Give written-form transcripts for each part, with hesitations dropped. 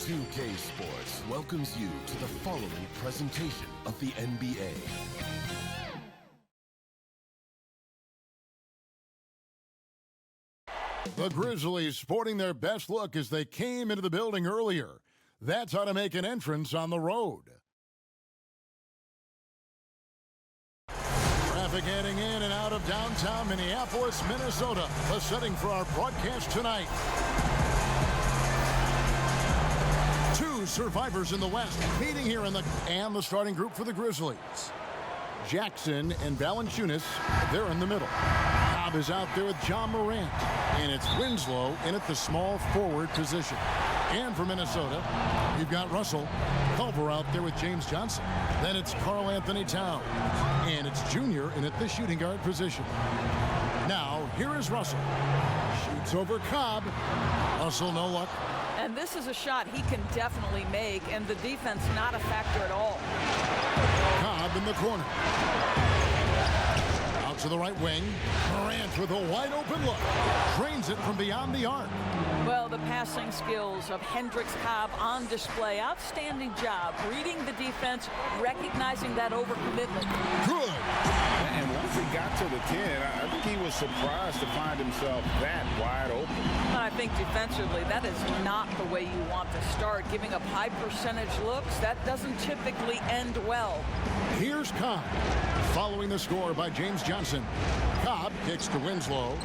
2K Sports welcomes you to the following presentation of the NBA. The Grizzlies sporting their best look as they came into the building earlier. That's how to make an entrance on the road. Traffic heading in and out of downtown Minneapolis, Minnesota. The setting for our broadcast tonight. Two survivors in the West meeting here in the starting group for the Grizzlies. Jackson and Valanciunas, they're in the middle. COBB is out there with John Morant. And it's Winslow in at the small forward position. And for Minnesota, you've got Russell. Culver out there with James Johnson. Then it's Karl Anthony Towns. And it's Junior in at the shooting guard position. Now, here is Russell. Shoots over COBB. Russell, no luck. And this is a shot he can definitely make, and the defense not a factor at all. COBB in the corner. Out to the right wing. Morant with a wide open look. Drains it from beyond the arc. Well, the passing skills of HENDRIX COBB on display. Outstanding job reading the defense, recognizing that overcommitment. Good. And once he got to the 10, I think he was surprised to find himself that wide open. But I think defensively, that is not the way you want to start. Giving up high percentage looks, that doesn't typically end well. Here's COBB. Following the score by James Johnson. COBB kicks to Winslow.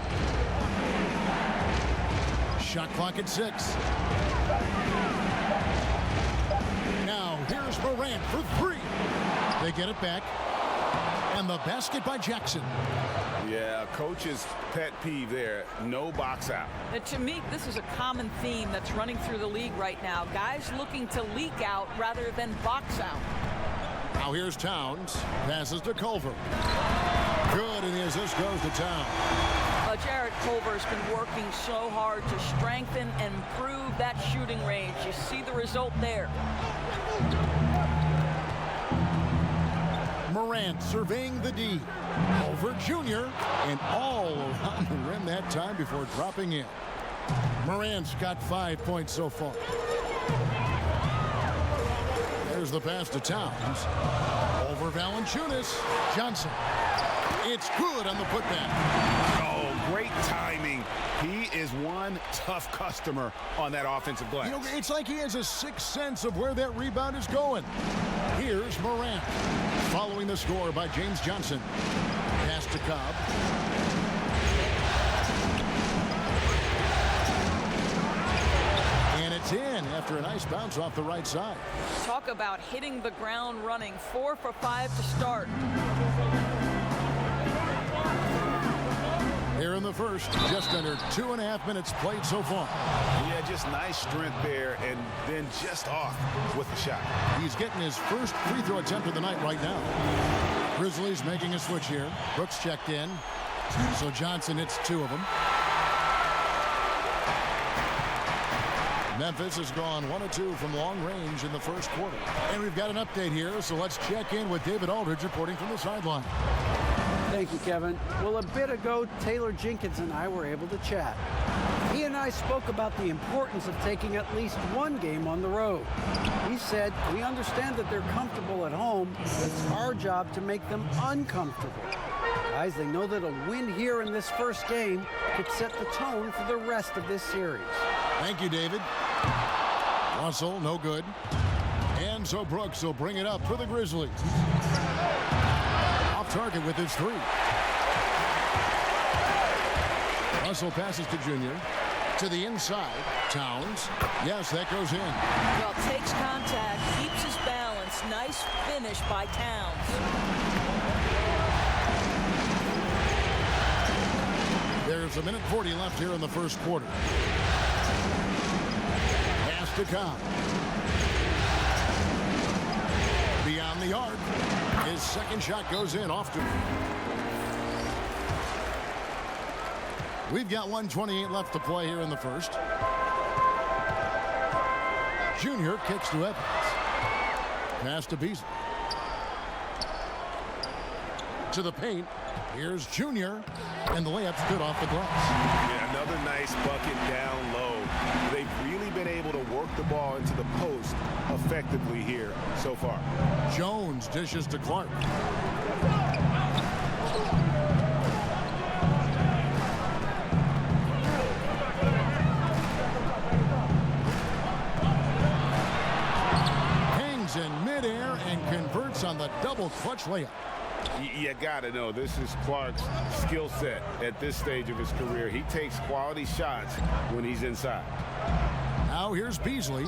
Shot clock at 6. Now here's Morant for 3. They get it back. And the basket by Jackson. Yeah, coach's pet peeve there. No box out. And to me, this is a common theme that's running through the league right now. Guys looking to leak out rather than box out. Now here's Towns. Passes to Culver. Good, and the assist goes to Towns. Jarrett Culver's been working so hard to strengthen and improve that shooting range. You see the result there. Morant surveying the D. Over Junior, and all around the rim that time before dropping in. Morant's got 5 points so far. There's the pass to Towns. Over Valanciunas. Johnson. It's good on the putback. Oh, great timing. He is one tough customer on that offensive glass. You know, it's like he has a sixth sense of where that rebound is going. Here's Morant. Following the score by James Johnson. Pass to COBB. And it's in after a nice bounce off the right side. Talk about hitting the ground running. 4 for 5 to start. Here in the first, just under 2.5 minutes played so far. Yeah, just nice strength there, and then just off with the shot. He's getting his first free throw attempt of the night right now. Grizzlies making a switch here. Brooks checked in. So Johnson hits 2 of them. Memphis has gone 1 of 2 from long range in the first quarter. And we've got an update here, so let's check in with David Aldridge reporting from the sideline. Thank you, Kevin. Well, a bit ago, Taylor Jenkins and I were able to chat. He and I spoke about the importance of taking at least one game on the road. He said, we understand that they're comfortable at home, but it's our job to make them uncomfortable. Guys, they know that a win here in this first game could set the tone for the rest of this series. Thank you, David. Russell, no good. And so Brooks will bring it up for the Grizzlies. Off target with his 3. Russell passes to Junior. To the inside. Towns. Yes, that goes in. Well, takes contact, keeps his balance. Nice finish by Towns. There's 1:40 left here in the first quarter. Pass to COBB. Beyond the arc. His second shot goes in often. We've got 1:28 left to play here in the first. Junior kicks to Evans. Pass to Beasley. To the paint. Here's Junior. And the layup's good off the glass. Yeah, another nice bucket down low. They've really been able to work the ball into the post effectively here so far. Jones dishes to Clark. Hangs in midair and converts on the double clutch layup. You got to know this is Clark's skill set at this stage of his career. He takes quality shots when he's inside. Now here's Beasley.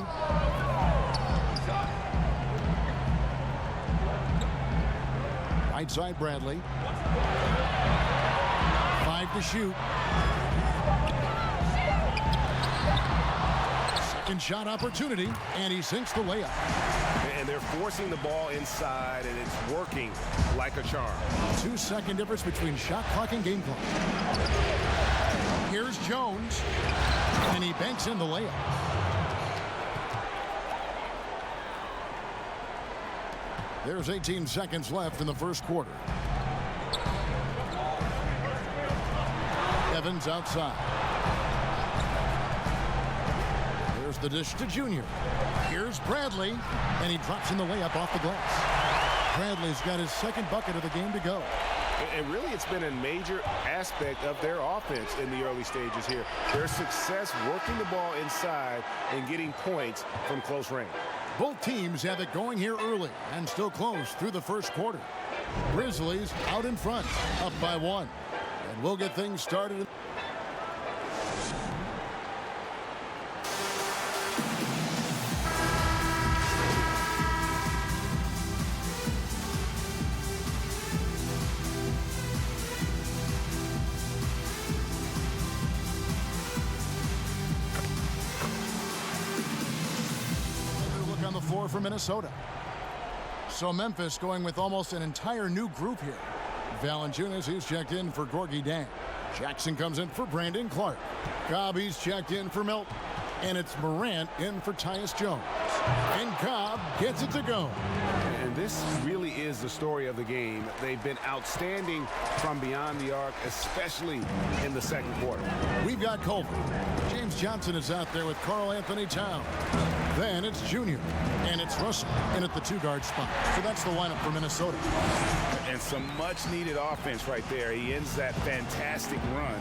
Right side Bradley. 5 to shoot. Second shot opportunity, and he sinks the layup. And they're forcing the ball inside, and it's working like a charm. 2-second difference between shot clock and game clock. Here's Jones, and he banks in the layup. There's 18 seconds left in the first quarter. Evans outside. There's the dish to Junior. Here's Bradley, and he drops in the layup off the glass. Bradley's got his second bucket of the game to go. And really, it's been a major aspect of their offense in the early stages here. Their success working the ball inside and getting points from close range. Both teams have it going here early and still close through the first quarter. Grizzlies out in front, up by 1. And we'll get things started. For Minnesota. So Memphis going with almost an entire new group here. Valanciunas, he's checked in for Gorgie Dang. Jackson comes in for Brandon Clark. COBB's checked in for Milton. And it's MORANT in for Tyus Jones. And COBB gets it to go. And this really is the story of the game. They've been outstanding from beyond the arc, especially in the second quarter. We've got Culver. James Johnson is out there with Karl Anthony Towns. Then it's Junior, and it's Russell in at the 2-guard spot. So that's the lineup for Minnesota. And some much-needed offense right there. He ends that fantastic run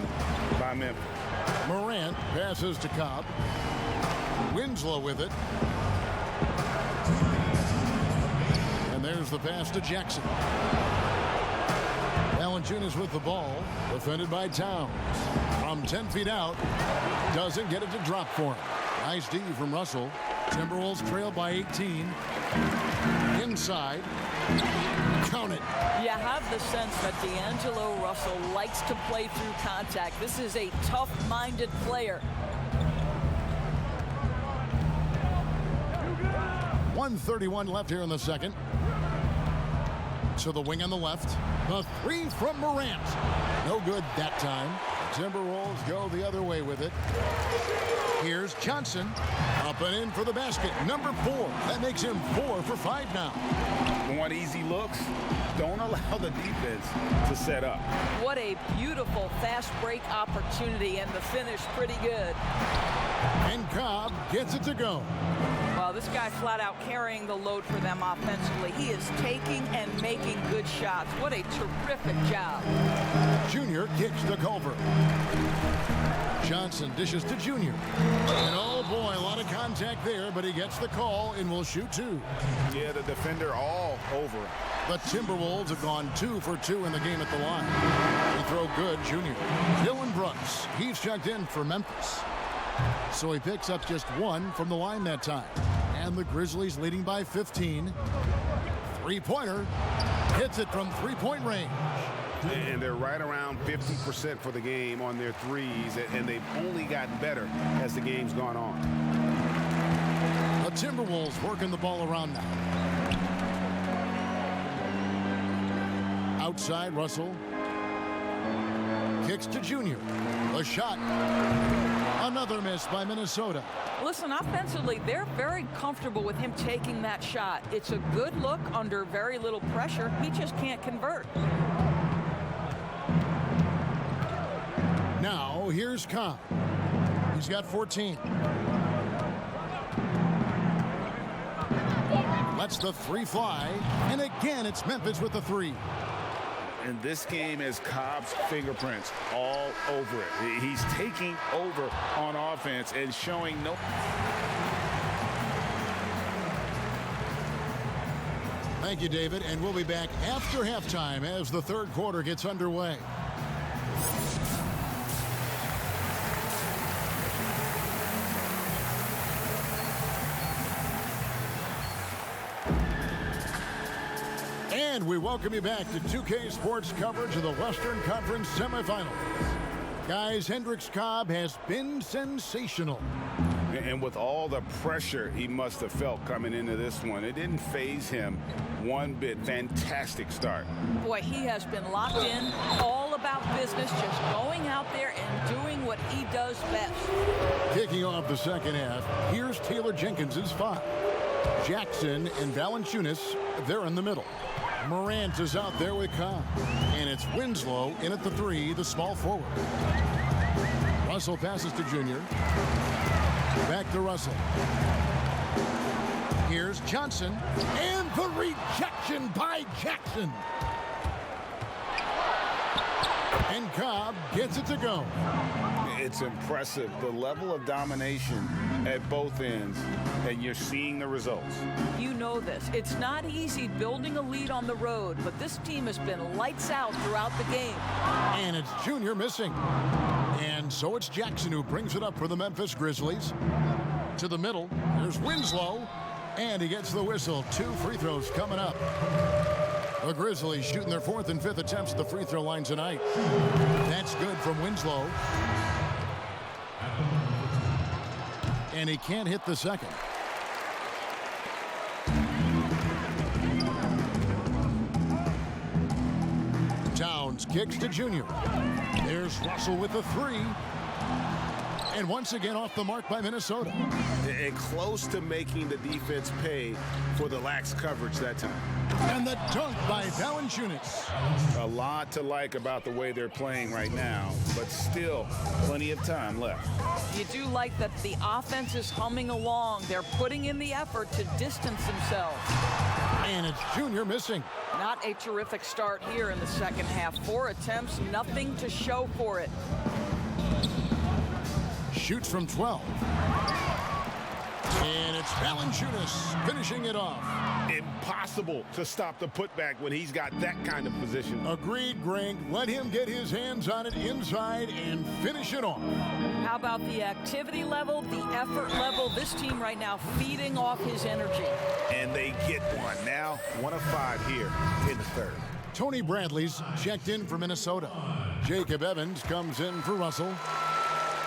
by Memphis. MORANT passes to COBB. Winslow with it. And there's the pass to Jackson. Valanciunas with the ball, defended by Towns. From 10 feet out, doesn't get it to drop for him. Nice D from Russell. Timberwolves trail by 18. Inside. Count it. You have the sense that D'Angelo Russell likes to play through contact. This is a tough-minded player. 1:31 left here in the second. So the wing on the left. The 3 from MORANT. No good that time. The Timberwolves go the other way with it. Here's Johnson. Up and in for the basket. Number 4. That makes him 4 for 5 now. Want easy looks? Don't allow the defense to set up. What a beautiful fast break opportunity, and the finish pretty good. And COBB gets it to go. Well, this guy flat out carrying the load for them offensively. He is taking and making good shots. What a terrific job. Junior kicks to Culver. Johnson dishes to Junior. And oh boy, a lot of contact there, but he gets the call and will shoot 2. Yeah, the defender all over him. The Timberwolves have gone 2 for 2 in the game at the line. They throw good, Junior. Dylan Brooks, he's checked in for Memphis. So he picks up just 1 from the line that time. And the Grizzlies leading by 15. Three-pointer. Hits it from three-point range. And they're right around 50% for the game on their threes, and they've only gotten better as the game's gone on. The Timberwolves working the ball around now. Outside, Russell. Kicks to Junior. A shot. Another miss by Minnesota. Listen, offensively, they're very comfortable with him taking that shot. It's a good look under very little pressure. He just can't convert. Now, here's COBB. He's got 14. Lets the three fly. And again, it's Memphis with the three. And this game has Cobb's fingerprints all over it. He's taking over on offense and showing no... Thank you, David, and we'll be back after halftime as the third quarter gets underway. And we welcome you back to 2K Sports coverage of the Western Conference semifinals. Guys, HENDRIX COBB has been sensational. And with all the pressure he must have felt coming into this one, it didn't faze him one bit. Fantastic start. Boy, he has been locked in, all about business, just going out there and doing what he does best. Kicking off the second half, here's Taylor Jenkins' five. Jackson and Valanciunas, they're in the middle. MORANT is out there with Cobb. And it's Winslow in at the three, the small forward. Russell passes to Junior. Back to Russell. Here's Johnson. And the rejection by Jackson. And Cobb gets it to go. It's impressive, the level of domination at both ends, and you're seeing the results. You know this. It's not easy building a lead on the road, but this team has been lights out throughout the game. And it's Junior missing. And so it's Jackson who brings it up for the Memphis Grizzlies. To the middle, there's Winslow, and he gets the whistle. 2 free throws coming up. The Grizzlies shooting their 4th and 5th attempts at the free throw line tonight. That's good from Winslow. And he can't hit the second. Towns kicks to Junior. There's Russell with the three. And once again off the mark by Minnesota. And close to making the defense pay for the lax coverage that time. And the dunk by Valanciunas. A lot to like about the way they're playing right now, but still plenty of time left. You do like that the offense is humming along. They're putting in the effort to distance themselves. And it's Junior missing. Not a terrific start here in the second half. 4 attempts, nothing to show for it. Shoots from 12. And it's Valanciunas finishing it off. Impossible to stop the putback when he's got that kind of position. Agreed, Greg. Let him get his hands on it inside and finish it off. How about the activity level, the effort level? This team right now feeding off his energy. And they get one. Now 1 of 5 here in the third. Tony Bradley's checked in for Minnesota. Jacob Evans comes in for Russell.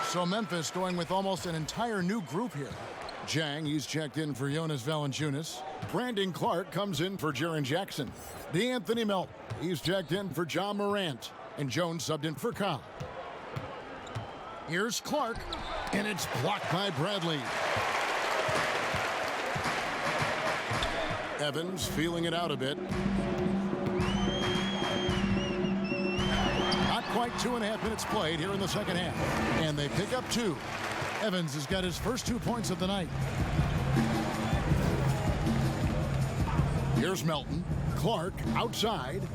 So Memphis going with almost an entire new group here. Jang, he's checked in for Jonas Valanciunas. Brandon Clark comes in for Jaren Jackson. DeAnthony Melton, he's checked in for John Morant. And Jones subbed in for Cobb. Here's Clark, and it's blocked by Bradley. Evans feeling it out a bit. Not quite 2.5 minutes played here in the second half. And they pick up 2. Evans has got his first 2 points of the night. Here's Melton. Clark outside.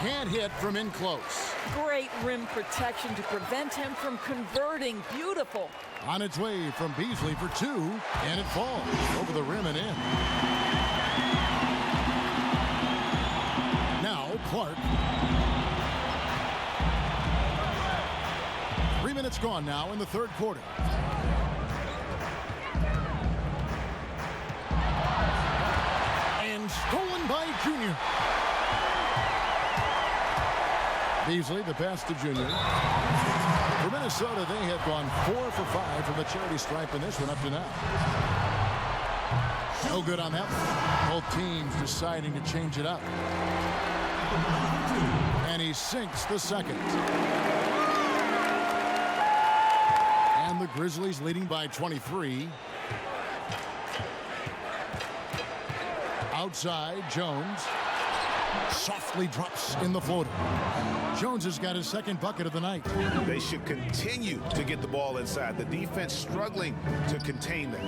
Can't hit from in close. Great rim protection to prevent him from converting. Beautiful. On its way from Beasley for 2, and it falls over the rim and in. Now Clark. 3 minutes gone now in the third quarter. And stolen by Junior. Beasley, the pass to Junior. For Minnesota, they have gone 4 for 5 from the charity stripe in this one up to now. No good on that one. Both teams deciding to change it up. And he sinks the second. And the Grizzlies leading by 23. Outside, Jones softly drops in the floater. Jones has got his second bucket of the night. They should continue to get the ball inside. The defense struggling to contain them.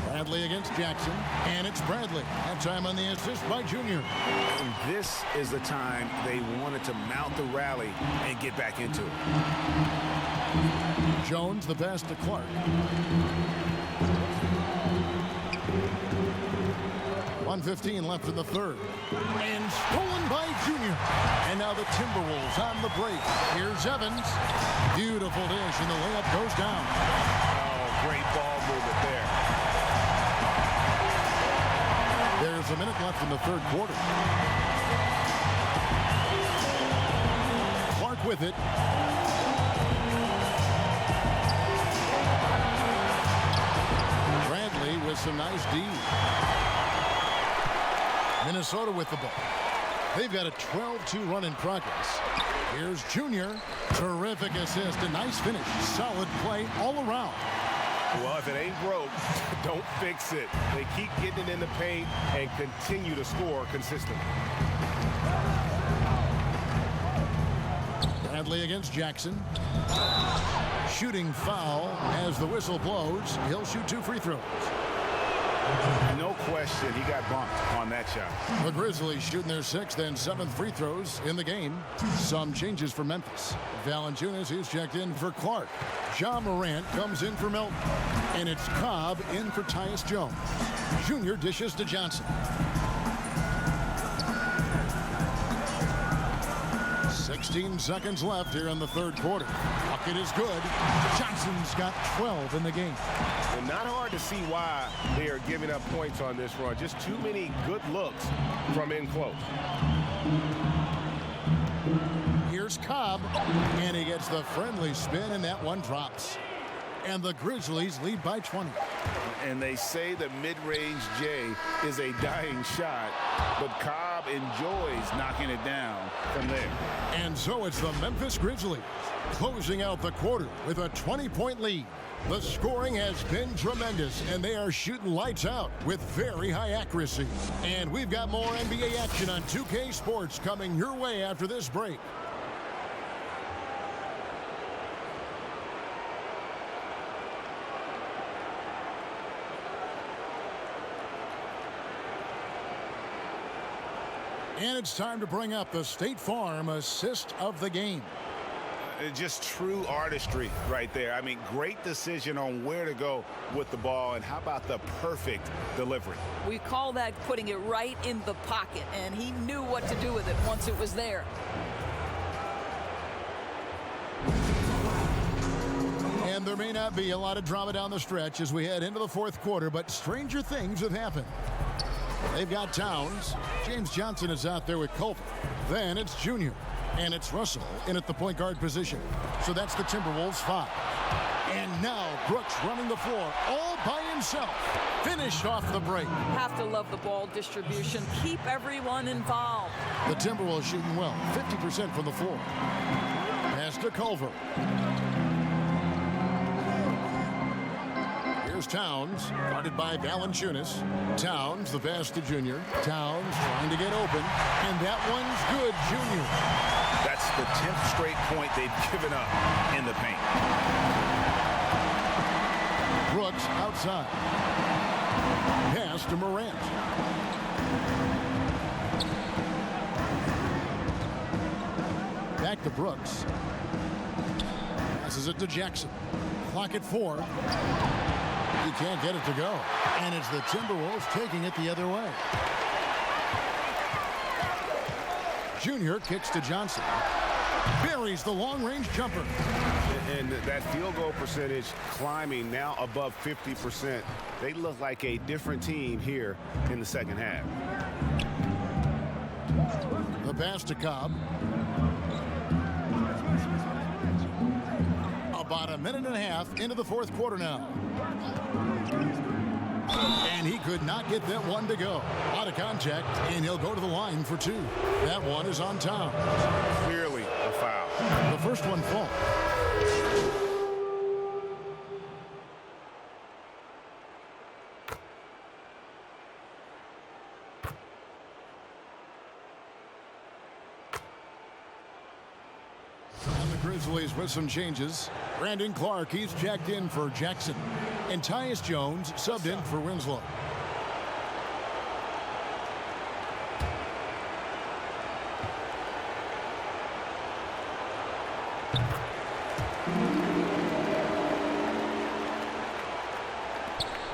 Bradley against Jackson, and it's Bradley. That time on the assist by Junior. And this is the time they wanted to mount the rally and get back into it. Jones, the pass to Clark. .115 left in the third. And stolen by Junior. And now the Timberwolves on the break. Here's Evans. Beautiful dish, and the layup goes down. Oh, great ball movement there. There's a minute left in the third quarter. Clark with it. Bradley with some nice D. Minnesota with the ball. They've got a 12-2 run in progress. Here's Junior. Terrific assist. A nice finish. Solid play all around. Well, if it ain't broke, don't fix it. They keep getting it in the paint and continue to score consistently. Bradley against Jackson. Shooting foul as the whistle blows. He'll shoot 2 free throws. No question, he got bumped on that shot. The Grizzlies shooting their 6th and 7th free throws in the game. Some changes for Memphis. Valanciunas is checked in for Clark. MORANT comes in for Milton. And it's COBB in for Tyus Jones. Junior dishes to Johnson. 16 seconds left here in the third quarter. Bucket is good. Johnson's got 12 in the game. And not hard to see why they are giving up points on this run. Just too many good looks from in close. Here's COBB, and he gets the friendly spin, and that one drops. And the Grizzlies lead by 20. And they say the mid-range J is a dying shot, but COBB enjoys knocking it down from there. And so it's the Memphis Grizzlies closing out the quarter with a 20-point lead. The scoring has been tremendous, and they are shooting lights out with very high accuracy. And we've got more NBA action on 2K Sports coming your way after this break. And it's time to bring up the State Farm assist of the game. Just true artistry right there. I mean, great decision on where to go with the ball, and how about the perfect delivery? We call that putting it right in the pocket, and he knew what to do with it once it was there. And there may not be a lot of drama down the stretch as we head into the fourth quarter, but stranger things have happened. They've got Towns. James Johnson is out there with Culver. Then it's Junior. And it's Russell in at the point guard position. So that's the Timberwolves 5. And now Brooks running the floor all by himself. Finished off the break. Have to love the ball distribution. Keep everyone involved. The Timberwolves shooting well. 50% from the floor. Pass to Culver. Here's Towns, guarded by Valanciunas. Towns, the pass to Junior. Towns trying to get open. And that one's good, Junior. That's the 10th straight point they've given up in the paint. Brooks outside. Pass to MORANT. Back to Brooks. Passes it to Jackson. Clock at 4. He can't get it to go. And it's the Timberwolves taking it the other way. Junior kicks to Johnson. Buries the long-range jumper. And that field goal percentage climbing now above 50%. They look like a different team here in the second half. The pass to COBB. About a minute and a half into the fourth quarter now. And he could not get that one to go. Out of contact, and he'll go to the line for 2. That one is on Towns. Clearly a foul. The first one falls. Grizzlies with some changes. Brandon Clark, he's checked in for Jackson. And Tyus Jones subbed in for Winslow.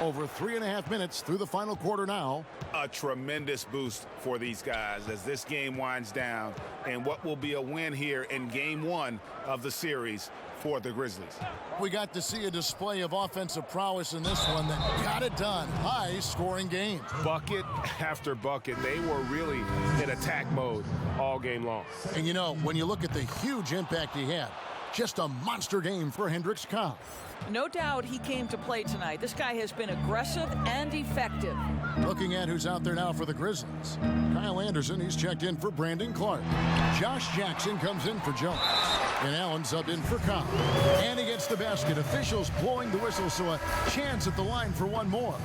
Over 3.5 minutes through the final quarter now. A tremendous boost for these guys as this game winds down, and what will be a win here in game 1 of the series for the Grizzlies. We got to see a display of offensive prowess in this one that got it done. High-scoring game. Bucket after bucket. They were really in attack mode all game long. And you know, when you look at the huge impact he had, just a monster game for HENDRIX COBB. No doubt he came to play tonight. This guy has been aggressive and effective. Looking at who's out there now for the Grizzlies. Kyle Anderson, he's checked in for Brandon Clark. Josh Jackson comes in for Jones. And Allen subbed in for COBB. And he gets the basket. Officials blowing the whistle, so a chance at the line for one more.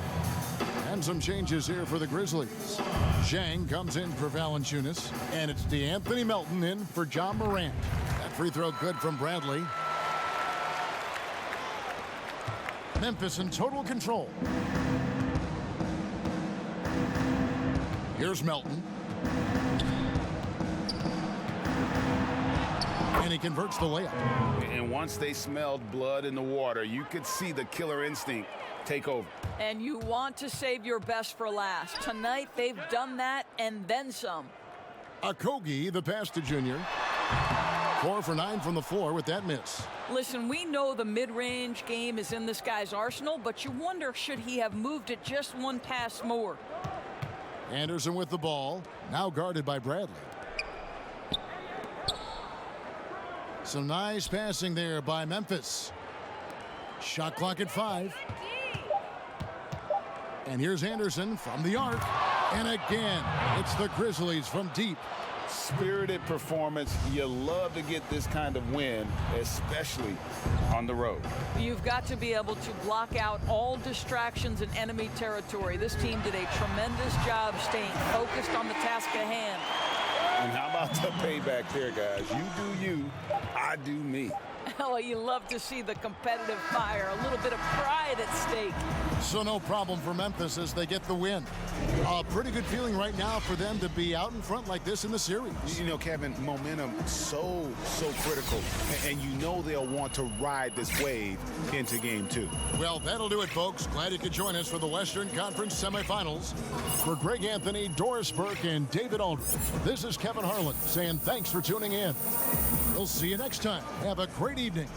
And some changes here for the Grizzlies. Zhang comes in for Valanciunas. And it's DeAnthony Melton in for John Morant. That free throw good from Bradley. Memphis in total control. Here's Melton. And he converts the layup. And once they smelled blood in the water, you could see the killer instinct take over. And you want to save your best for last. Tonight, they've done that and then some. Okogie, the pass to Junior. 4 for 9 from the floor with that miss. Listen, we know the mid-range game is in this guy's arsenal, but you wonder, should he have moved it just one pass more? Anderson with the ball, now guarded by Bradley. Some nice passing there by Memphis. Shot clock at 5. And here's Anderson from the arc. And again, it's the Grizzlies from deep. Spirited performance. You love to get this kind of win, especially on the road. You've got to be able to block out all distractions in enemy territory. This team did a tremendous job staying focused on the task at hand. And how about the payback there, guys? You do you, I do me. Oh, you love to see the competitive fire, a little bit of pride at stake. So no problem for Memphis as they get the win. A pretty good feeling right now for them to be out in front like this in the series. You know, Kevin, momentum so critical. And you know they'll want to ride this wave into game 2. Well, that'll do it, folks. Glad you could join us for the Western Conference semifinals. For Greg Anthony, Doris Burke, and David Aldridge, this is Kevin Harlan saying thanks for tuning in. We'll see you next time. Have a great evening.